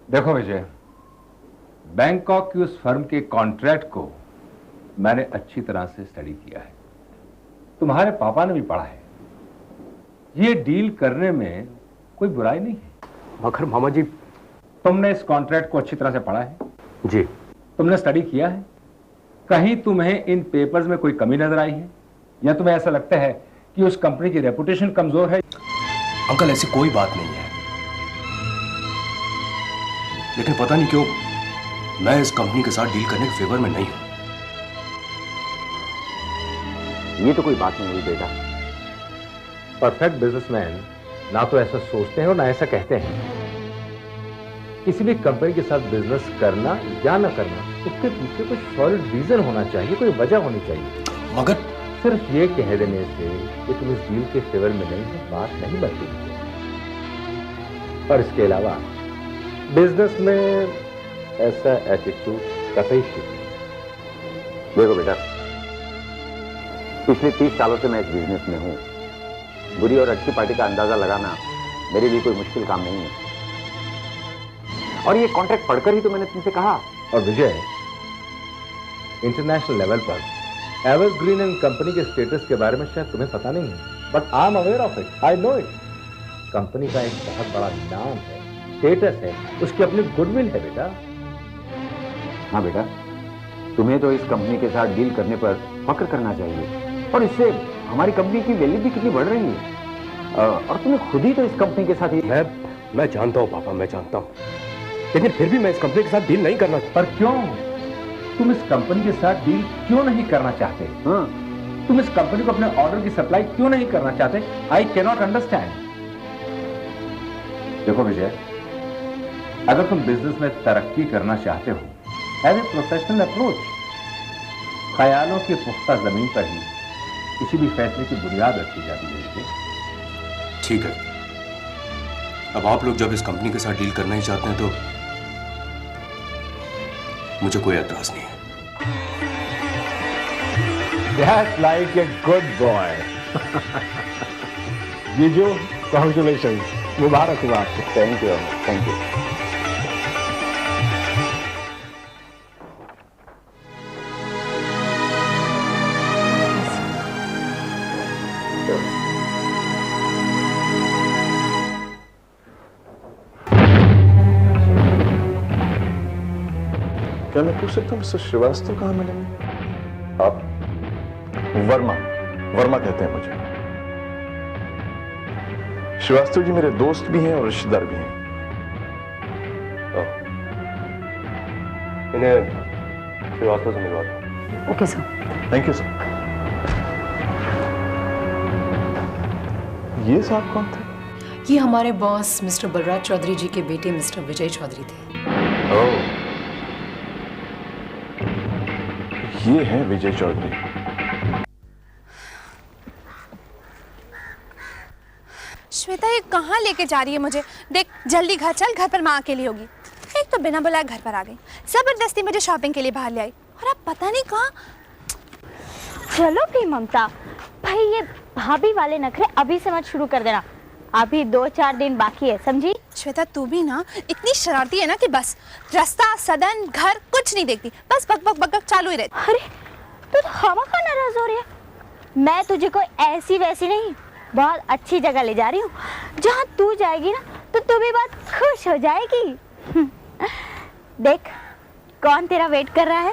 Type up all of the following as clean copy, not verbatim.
देखो विजय, बैंकॉक की उस फर्म के कॉन्ट्रैक्ट को मैंने अच्छी तरह से स्टडी किया है, तुम्हारे पापा ने भी पढ़ा है। ये डील करने में कोई बुराई नहीं है। मगर मामा जी, तुमने इस कॉन्ट्रैक्ट को अच्छी तरह से पढ़ा है? जी। तुमने स्टडी किया है? कहीं तुम्हें इन पेपर्स में कोई कमी नजर आई है, या तुम्हें ऐसा लगता है कि उस कंपनी की रेपुटेशन कमजोर है? अंकल, ऐसी कोई बात नहीं है, लेकिन पता नहीं क्यों मैं इस कंपनी के साथ डील करने के फेवर में नहीं हूं। ये तो कोई बात नहीं हुई बेटा। परफेक्ट बिजनेसमैन ना तो ऐसा सोचते हैं और ना ऐसा कहते हैं। किसी भी कंपनी के साथ बिजनेस करना या ना करना, उसके पीछे कोई सॉलिड रीजन होना चाहिए, कोई वजह होनी चाहिए। मगर सिर्फ ये कह देने से कि तुम इस डील के फेवर में नहीं हो, बात नहीं बनती। और इसके अलावा बिजनेस में ऐसा एटीट्यूड कतई ठीक नहीं। देखो बेटा, पिछले 30 सालों से मैं इस बिजनेस में हूं। बुरी और अच्छी पार्टी का अंदाजा लगाना मेरे लिए कोई मुश्किल काम नहीं है। और ये कॉन्ट्रैक्ट पढ़कर ही तो मैंने तुमसे कहा। और विजय, इंटरनेशनल लेवल पर एवरग्रीन एंड कंपनी के स्टेटस के बारे में शायद तुम्हें पता नहीं है, but I am aware of it, I know it. Company का एक बहुत बड़ा नाम है, स्टेटस है, उसकी अपनी गुडविल है बेटा। हाँ बेटा, तुम्हें तो इस कंपनी के साथ डील करने पर फक्र करना चाहिए, और इससे हमारी कंपनी की वैल्यू भी कितनी बढ़ रही है। और तुम्हें खुद ही तो इस कंपनी के साथ ही। मैं जानता हूं पापा, मैं जानता हूं, लेकिन फिर भी मैं इस कंपनी के साथ डील नहीं करना। पर क्यों? तुम इस कंपनी के साथ डील क्यों नहीं करना चाहते? हाँ, तुम इस कंपनी को अपने ऑर्डर की सप्लाई क्यों नहीं करना चाहते? I can not understand. देखो विजय, अगर तुम बिजनेस में तरक्की करना चाहते हो, हैव ए प्रोफेशनल अप्रोच। ख्यालों की पुख्ता जमीन पर ही किसी भी फैसले की बुनियाद रखी जाती है। ठीक है, अब आप लोग जब इस कंपनी के साथ डील करना ही चाहते हैं तो मुझे कोई एतराज नहीं है। That's like a good boy. जीजू, congratulations, मुबारक हो आपको। Thank you, thank you. क्या मैं पूछ सकता हूँ मिस्टर श्रीवास्तव कहाँ मिलेंगे? आप? वर्मा कहते हैं मुझे। श्रीवास्तव जी मेरे दोस्त भी हैं और रिश्तेदार भी हैं। इन्हें श्रीवास्तव से मिलवा दो। Okay sir. Thank you sir. ये साहब कौन थे? ये हमारे बॉस मिस्टर बलराज चौधरी जी के बेटे मिस्टर विजय चौधरी थे। ओह, ये है विजय चौधरी। श्वेता, ये कहाँ लेके जा रही है मुझे? देख, जल्दी घर चल, घर पर माँ अकेली होगी। एक तो बिना बुलाए घर पर आ गई, जबरदस्ती मुझे शॉपिंग के लिए बाहर ले आई, और अब पता नहीं कहाँ। चलो भी ममता भाई, ये भाभी वाले नखरे अभी से मत शुरू कर देना। अभी 2-4 दिन बाकी है, समझी? श्वेता, तू भी ना इतनी शरारती है ना कि बस रास्ता, सदन, घर कुछ नहीं देखती, बस बक बक बक बक चालू ही रहती। अरे तू तो हवा का नाराज हो रही है। मैं तुझे कोई ऐसी वैसी नहीं, बहुत अच्छी जगह ले जा रही हूँ। जहाँ तू जाएगी ना तो तू भी बहुत खुश हो जाएगी। देख कौन तेरा वेट कर रहा है।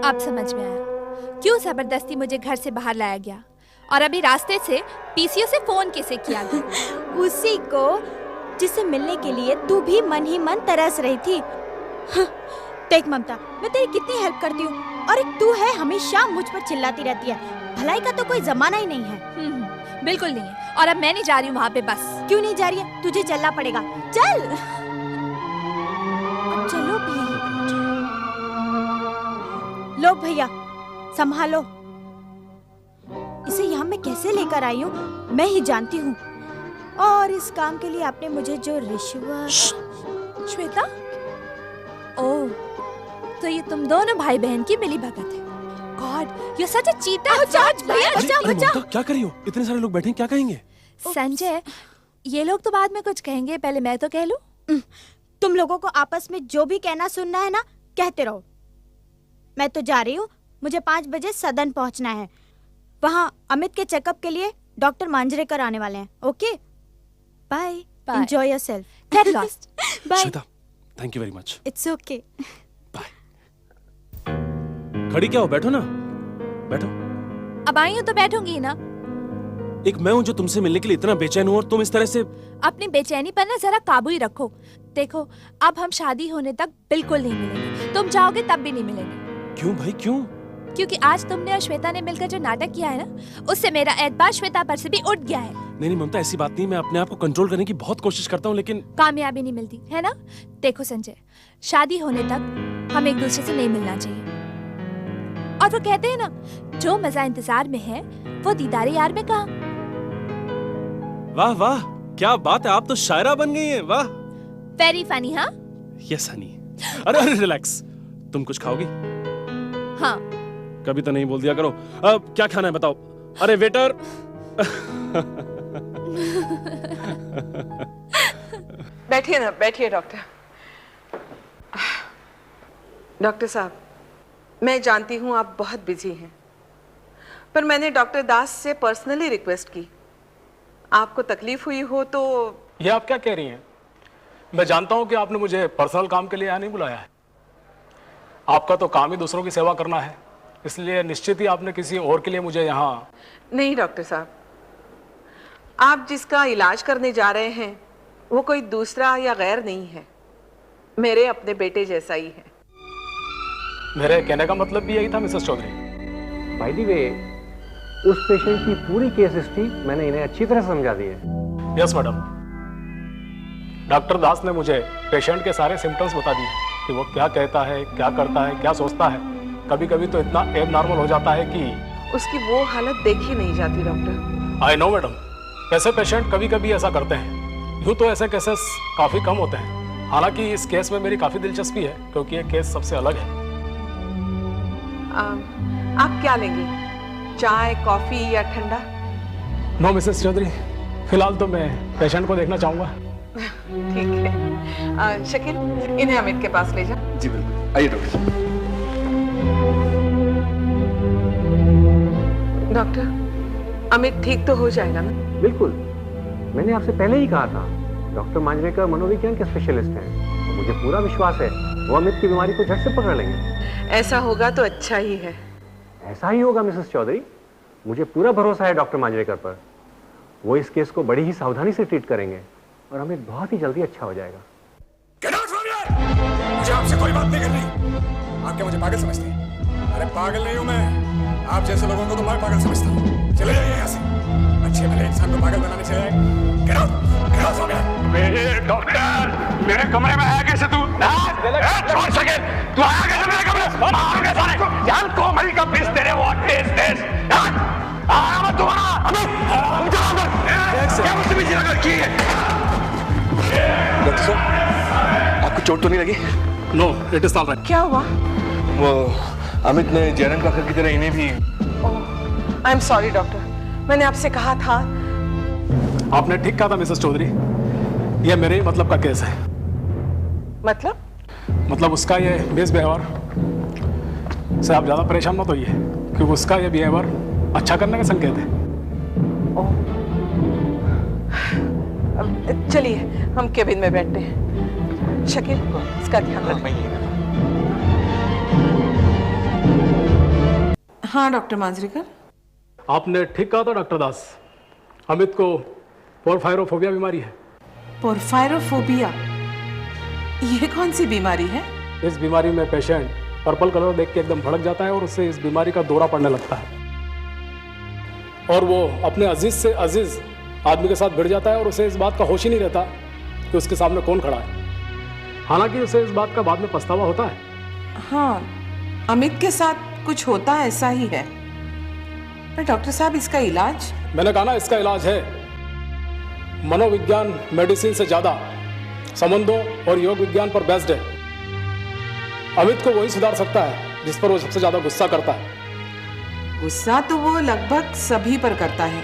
अब समझ में आया क्यों जबरदस्ती मुझे घर से बाहर लाया गया, और अभी रास्ते से पीसीओ से फोन कैसे किया गया। उसी को जिसे मिलने के लिए तू भी मन ही मन तरस रही थी। देख ममता, मैं तेरी कितनी हेल्प करती हूँ, और एक तू है हमेशा मुझ पर चिल्लाती रहती है। भलाई का तो कोई जमाना ही नहीं है। बिल्कुल नहीं है, और अब मैं नहीं जा रही हूँ वहाँ पे। बस क्यों नहीं जा रही है? तुझे चलना पड़ेगा, चल। अब चलो भी। लो भैया, संभालो इसे। यहाँ मैं कैसे लेकर आई हूँ मैं ही जानती हूँ, और इस काम के लिए आपने मुझे जो रिश्वत। श्वेता, ओह, तो ये तुम दोनों भाई बहन की मिली भगत है। God, you such a cheater. भैया बचाओ बचाओ। क्या कर रही हो? इतने सारे लोग बैठे हैं, क्या कहेंगे? संजय, ये लोग तो बाद में कुछ कहेंगे, पहले मैं तो कह लूं। तुम लोगों को आपस में जो भी कहना सुनना है ना, कहते रहो। मैं तो जा रही हूँ, मुझे 5 बजे सदन पहुँचना है। वहाँ अमित के चेकअप के लिए डॉक्टर मांजरेकर आने वाले हैं। Okay, bye, enjoy yourself, get lost. Bye. Shweta, thank you very much. It's okay. Bye. खड़ी क्या हो? बैठो ना, बैठो। अब आई हूँ तो बैठूंगी ना। एक मैं हूँ जो तुमसे मिलने के लिए इतना बेचैन हूँ और तुम इस तरह से। अपनी बेचैनी पर ना जरा काबू ही रखो। देखो, अब हम शादी होने तक बिल्कुल नहीं मिलेंगे। तुम चाहोगे तब भी नहीं मिलेंगे। क्यों भाई, क्यों? क्योंकि आज तुमने और श्वेता ने मिलकर जो नाटक किया है ना, उससे मेरा एतबार श्वेता पर से भी उठ गया है। नहीं ममता, ऐसी बात नहीं। मैं अपने आप को कंट्रोल करने की बहुत कोशिश करता हूँ, लेकिन कामयाबी नहीं मिलती है ना। देखो संजय, शादी होने तक हम एक दूसरे से नहीं मिलना चाहिए। और वो कहते हैं ना, जो मजा इंतजार में है वो दीदारे यार में कहाँ। वाह वाह, क्या बात है, आप तो शायरा बन गई हैं। वाह, वेरी फनी। हाँ यस हनी। अरे अरे रिलैक्स। तुम कुछ खाओगी? हाँ। कभी तो नहीं बोल दिया करो। अब क्या खाना है बताओ? अरे वेटर। बैठिए ना, बैठिए डॉक्टर। डॉक्टर साहब, मैं जानती हूँ आप बहुत बिजी हैं, पर मैंने डॉक्टर दास से पर्सनली रिक्वेस्ट की। आपको तकलीफ हुई हो तो। ये आप क्या कह रही हैं? मैं जानता हूं कि आपने मुझे पर्सनल काम के लिए यहाँ नहीं बुलाया है। आपका तो काम ही दूसरों की सेवा करना है, इसलिए निश्चित ही आपने किसी और के लिए मुझे यहाँ। नहीं डॉक्टर साहब, आप जिसका इलाज करने जा रहे हैं वो कोई दूसरा या गैर नहीं है, मेरे अपने बेटे जैसा ही है। मेरे कहने का मतलब भी यही था Mrs Chaudhary. By the way, उस पेशेंट की पूरी केस हिस्ट्री मैंने इन्हें अच्छी तरह समझा दी है। Yes madam. डॉक्टर दास ने मुझे पेशेंट के सारे सिम्टम्स बता दिए कि वो क्या कहता है, क्या करता है, क्या सोचता है। कभी कभी तो इतना एबनॉर्मल हो जाता है कि उसकी वो हालत देखी नहीं जाती डॉक्टर। आई नो मैडम, ऐसे पेशेंट कभी कभी ऐसा करते हैं। यूँ तो ऐसे केसेस काफ़ी कम होते हैं। हालांकि इस केस में मेरी काफ़ी दिलचस्पी है क्योंकि ये केस सबसे अलग है। आप क्या लेंगे, चाय, कॉफी या ठंडा? नो मिसेस चौधरी, फिलहाल तो मैं पेशेंट को देखना चाहूँगा। ठीक है। शकील, इन्हें अमित के पास ले जा। जी बिल्कुल, आइए डॉक्टर। डॉक्टर, अमित ठीक तो हो जाएगा ना? बिल्कुल, मैंने आपसे पहले ही कहा था। डॉक्टर मांजरेकर मनोविज्ञान के स्पेशलिस्ट हैं, मुझे पूरा विश्वास है वो अमित की बीमारी को झट से पकड़ लेंगे। ऐसा होगा तो अच्छा ही है। ऐसा ही होगा मिसेस चौधरी, मुझे पूरा भरोसा है डॉक्टर मांजरेकर पर। वो इस केस को बड़ी ही सावधानी से ट्रीट करेंगे और अमित बहुत ही जल्दी अच्छा हो जाएगा। मुझे आपसे कोई बात नहीं करनी। आप क्या मुझे पागल समझते हैं? अरे पागल नहीं हूं मैं, आप जैसे लोगों को तो मैं पागल समझता हूँ। चले जाइए यहाँ से, अच्छे भले इंसान को पागल बनाने चले जाए। Get out, हो गया। मेरे डॉक्टर, मेरे कमरे में आया कैसे तू? छोड़ सके, तू आया कैसे मेरे कमरे? मारोगे सारे को। यार कोमल का पीस तेरे, what is this? आया मत तुम्हारा। अमित, चलो अंदर। क्या मुझसे भी जिला की है? डॉक्टर साहब, आपको चोट तो नहीं लगी? No, it is all right. क्या हुआ? वो अमित ने जयराम काका की तरह इन्हें भी। आई एम सॉरी डॉक्टर, मैंने आपसे कहा था। आपने ठीक कहा था मिसेस चौधरी, ये मेरे ही मतलब का केस है। मतलब उसका ये मिसबिहेवियर से आप ज्यादा परेशान मत होइए, क्योंकि उसका ये बिहेवियर अच्छा करने का संकेत है। चलिए हम केबिन में बैठते हैं। शकील, इसका ध्यान रखिए। हाँ डॉक्टर मांजरेकर। आपने ठीक कहा था डॉक्टर दास, अमित को पोरफायरोफोबिया बीमारी है। पोरफायरोफोबिया, ये कौन सी बीमारी है? इस बीमारी में पेशेंट पर्पल कलर देख के एकदम भड़क जाता है और उससे इस बीमारी का दौरा पड़ने लगता है, और वो अपने अजीज से अजीज आदमी के साथ भिड़ जाता है और उसे इस बात का होश ही नहीं रहता कि उसके सामने कौन खड़ा है। हालांकि उसे इस बात का बाद में पछतावा होता है। हाँ, अमित के साथ कुछ होता है, ऐसा ही है। पर डॉक्टर साहब, इसका इलाज? मैंने कहा ना, इसका इलाज है। मनोविज्ञान मेडिसिन से ज्यादा संबंधों और योग विज्ञान पर बेस्ड है। अमित को वही सुधार सकता है जिस पर वो सबसे ज्यादा गुस्सा करता है। गुस्सा तो वो लगभग सभी पर करता है,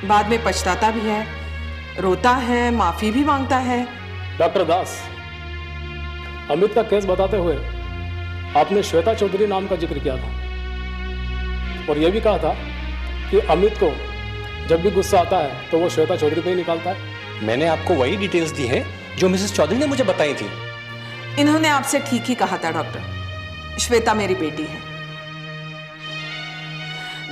बाद में पछताता भी है, रोता है, माफी भी मांगता है। डॉक्टर दास, अमित का केस बताते हुए आपने श्वेता चौधरी नाम का जिक्र किया था और यह भी कहा था कि अमित को जब भी गुस्सा आता है तो वो श्वेता चौधरी पे ही निकालता है। मैंने आपको वही डिटेल्स दी हैं जो मिसेस चौधरी ने मुझे बताई थी। इन्होंने आपसे ठीक ही कहा था डॉक्टर, श्वेता मेरी बेटी है।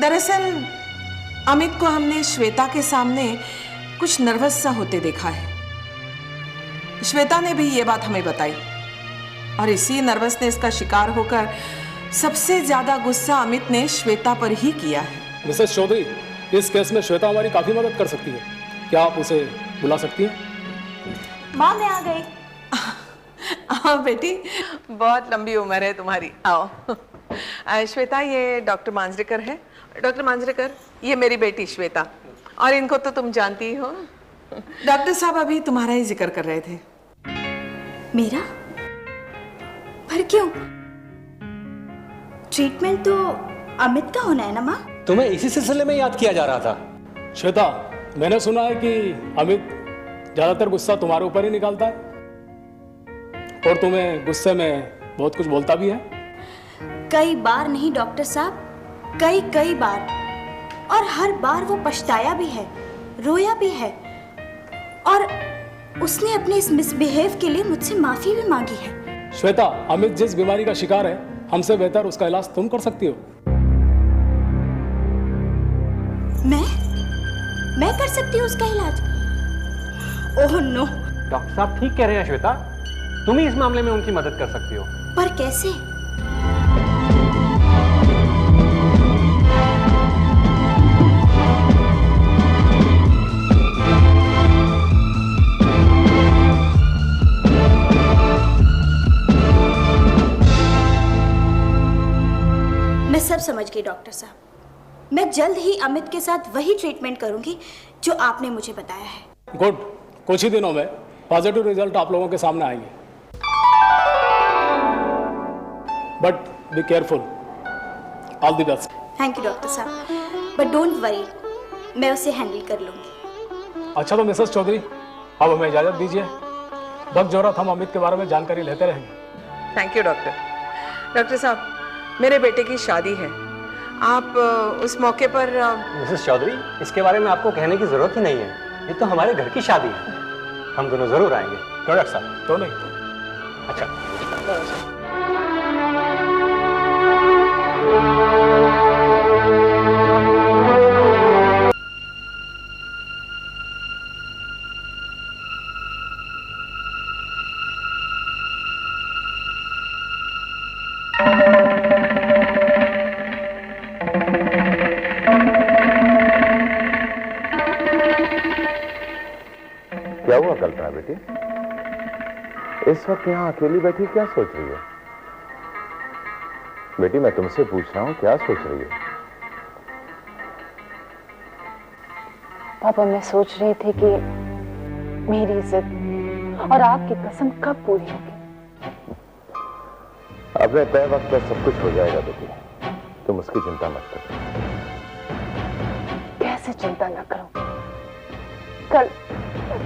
दरअसल अमित को हमने श्वेता के सामने कुछ नर्वस सा होते देखा है। श्वेता ने भी ये बात हमें बताई और इसी नर्वसनेस का शिकार होकर सबसे ज्यादा गुस्सा अमित ने श्वेता पर ही किया है। मिसेस चौधरी, इस केस में श्वेता हमारी काफी मदद कर सकती है, क्या आप उसे बुला सकती हैं? माँ मैं आ गई। आओ बेटी, बहुत लंबी उम्र है तुम्हारी, आओ। श्वेता, ये डॉक्टर मांजरेकर है। डॉक्टर मांजरेकर, ये मेरी बेटी श्वेता, और इनको तो तुम जानती ही हो। डॉक्टर साहब अभी तुम्हारा ही जिक्र कर रहे थे। मेरा? पर क्यों? ट्रीटमेंट तो अमित का होना है ना माँ? तुम्हें इसी सिलसिले में याद किया जा रहा था। श्वेता, मैंने सुना है कि अमित ज्यादातर गुस्सा तुम्हारे ऊपर ही निकालता है और तुम्हें गुस्से में बहुत कुछ बोलता भी है। कई बार नहीं डॉक्टर साहब, कई बार, और हर बार वो पछताया भी है, रोया भी है, और उसने अपने इस मिसबिहेव के लिए मुझसे माफी भी मांगी है। श्वेता, अमित जिस बीमारी का शिकार है, हमसे बेहतर उसका इलाज तुम कर सकती हो। मैं कर सकती हूँ उसका इलाज? Oh no. डॉक्टर साहब ठीक कह रहे हैं श्वेता, तुम ही इस मामले में उनकी मदद कर सकती हो। पर कैसे? मैं सब समझ गई डॉक्टर साहब। मैं जल्द ही अमित के साथ वही ट्रीटमेंट करूंगी जो आपने मुझे बताया है। गुड, कुछ ही दिनों में पॉजिटिव रिजल्ट आप लोगों के सामने आएंगे, but be careful. All the best. Thank you doctor साहब, बट डोंट वरी, मैं उसे हैंडल कर लूंगी। अच्छा तो मिसेस चौधरी, अब हमें इजाजत दीजिए। वक्त जरूरत हम अमित के बारे में जानकारी लेते रहेंगे। Thank you doctor. डॉक्टर साहब, मेरे बेटे की शादी है, आप उस मौके पर। मिसेस चौधरी, इसके बारे में आपको कहने की जरूरत ही नहीं है, ये तो हमारे घर की शादी है, हम दोनों जरूर आएंगे। क्यों डॉक्टर साहब? तो नहीं। अच्छा। क्या हुआ कल्पना बेटी, इस वक्त यहां अकेली बैठी क्या सोच रही है? बेटी मैं तुमसे पूछ रहा हूं, क्या सोच रही है? पापा, मैं सोच रही थी कि मेरी इज्जत और आपकी कसम कब पूरी होगी। अपने तय वक्त पर सब कुछ हो जाएगा बेटी, तुम उसकी चिंता मत करो। कैसे चिंता न करूं?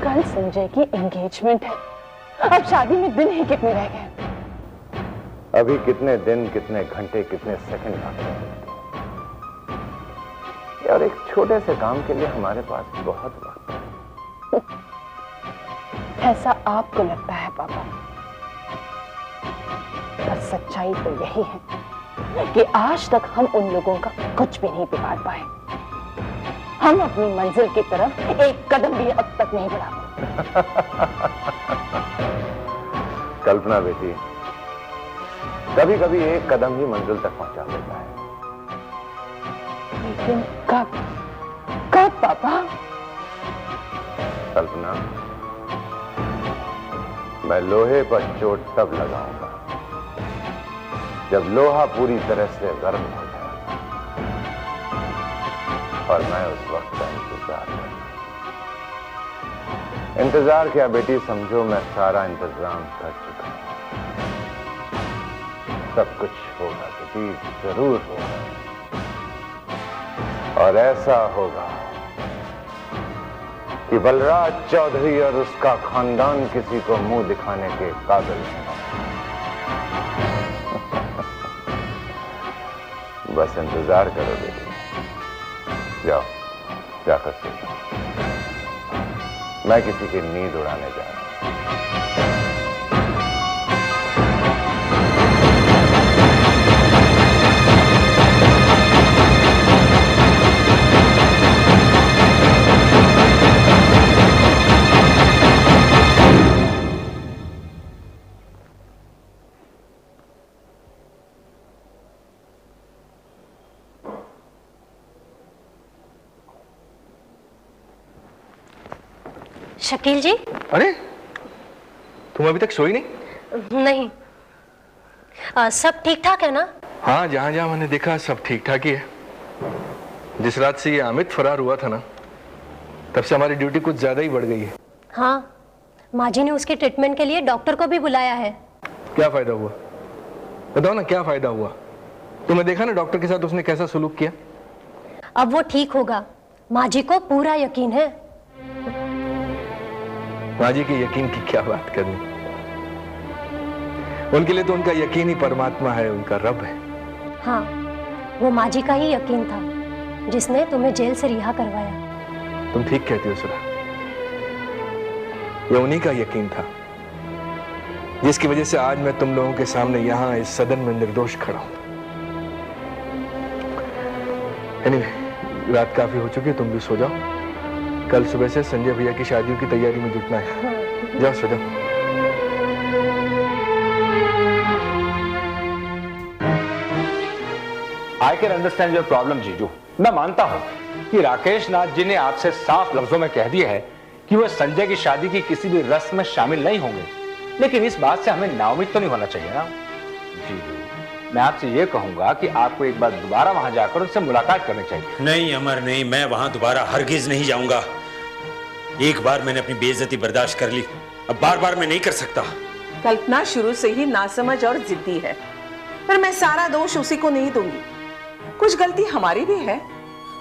कल संजय की एंगेजमेंट है, अब शादी में दिन ही कितने रह गए? अभी कितने दिन, कितने घंटे, कितने सेकंड बाकी हैं, और एक छोटे से काम के लिए हमारे पास बहुत वक्त है। ऐसा आपको लगता है पापा, पर सच्चाई तो यही है कि आज तक हम उन लोगों का कुछ भी नहीं बिगाड़ पाए। हम अपनी मंजिल की तरफ एक कदम भी अब तक नहीं बढ़ा। कल्पना बेटी, कभी कभी एक कदम ही मंजिल तक पहुंचा देता है। लेकिन कब पापा? कल्पना, मैं लोहे पर चोट तब लगाऊंगा जब लोहा पूरी तरह से गर्म हो जाए, और मैं उस वक्त का इंतजार करूंगा। इंतजार क्या बेटी, समझो मैं सारा इंतजाम कर चुका हूं। सब कुछ होगा बेटी, जरूर होगा। और ऐसा होगा कि बलराज चौधरी और उसका खानदान किसी को मुंह दिखाने के काबिल नहीं। बस इंतजार करो बेटी, जाओ जाकर सो जाओ। मैं किसी की नींद उड़ाने जा रहा हूं। शकील जी। अरे तुम अभी तक सोई नहीं? नहीं। सब ठीक ठाक है ना? हाँ, जहां जहां मैंने देखा सब ठीक ठाक ही है। जिस रात से ये अमित फरार हुआ था ना, तब से हमारी ड्यूटी कुछ ज्यादा ही बढ़ गई है। हाँ, माँ जी ने उसके ट्रीटमेंट के लिए डॉक्टर को भी बुलाया है। क्या फायदा हुआ? बताओ ना, क्या फायदा हुआ? तुमने देखा ना डॉक्टर के साथ उसने कैसा सलूक किया। अब वो ठीक होगा, माँ जी को पूरा यकीन है। माँ जी के यकीन की क्या बात करनी, उनके लिए तो उनका यकीन ही परमात्मा है, उनका रब है। हाँ, वो माँ जी का ही यकीन था जिसने तुम्हें जेल से रिहा करवाया। तुम ठीक कहती हो सुधा, ये उन्हीं का यकीन था जिसकी वजह से आज मैं तुम लोगों के सामने यहाँ इस सदन में निर्दोष खड़ा हूं। एनीवे, रात काफी हो चुकी है, तुम भी सो जाओ। कल सुबह से संजय भैया की शादियों की तैयारी में जुटना है। जाओ सो जाओ। I can understand your problem जीजू। मैं मानता हूं कि राकेश नाथ जी ने आपसे साफ लफ्जों में कह दिया है कि वह संजय की शादी की किसी भी रस्म में शामिल नहीं होंगे, लेकिन इस बात से हमें नाउम्मीद तो नहीं होना चाहिए ना जीजू। मैं आपसे यह कहूंगा कि आपको एक बार दोबारा वहां जाकर उनसे मुलाकात करनी चाहिए। नहीं अमर नहीं, मैं वहां दोबारा हरगिज नहीं जाऊंगा। एक बार मैंने अपनी बेइज्जती बर्दाश्त कर ली, अब बार बार मैं नहीं कर सकता। कल्पना शुरू से ही नासमझ और जिद्दी है, पर मैं सारा दोष उसी को नहीं दूंगी। कुछ गलती हमारी भी है,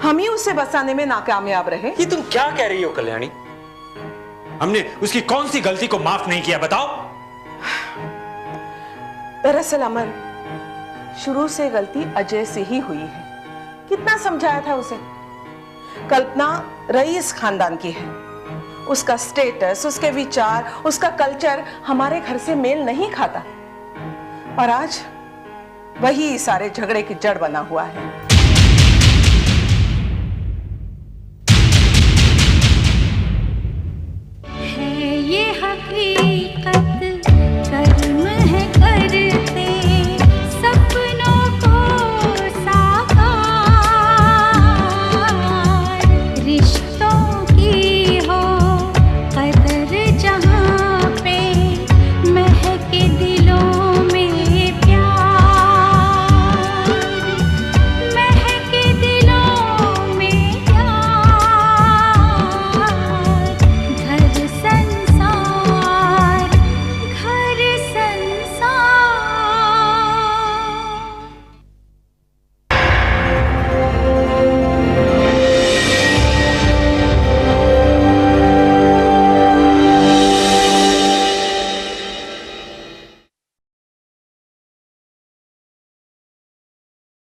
हम ही उसे बसाने में नाकामयाब रहे। ये तुम क्या कह रही हो कल्याणी? हमने उसकी कौन सी गलती को माफ नहीं किया, बताओ। दरअसल अमर, शुरू से गलती अजय से ही हुई है। कितना समझाया था उसे। कल्पना रईस खानदान की है, उसका स्टेटस, उसके विचार, उसका कल्चर हमारे घर से मेल नहीं खाता, और आज वही सारे झगड़े की जड़ बना हुआ है।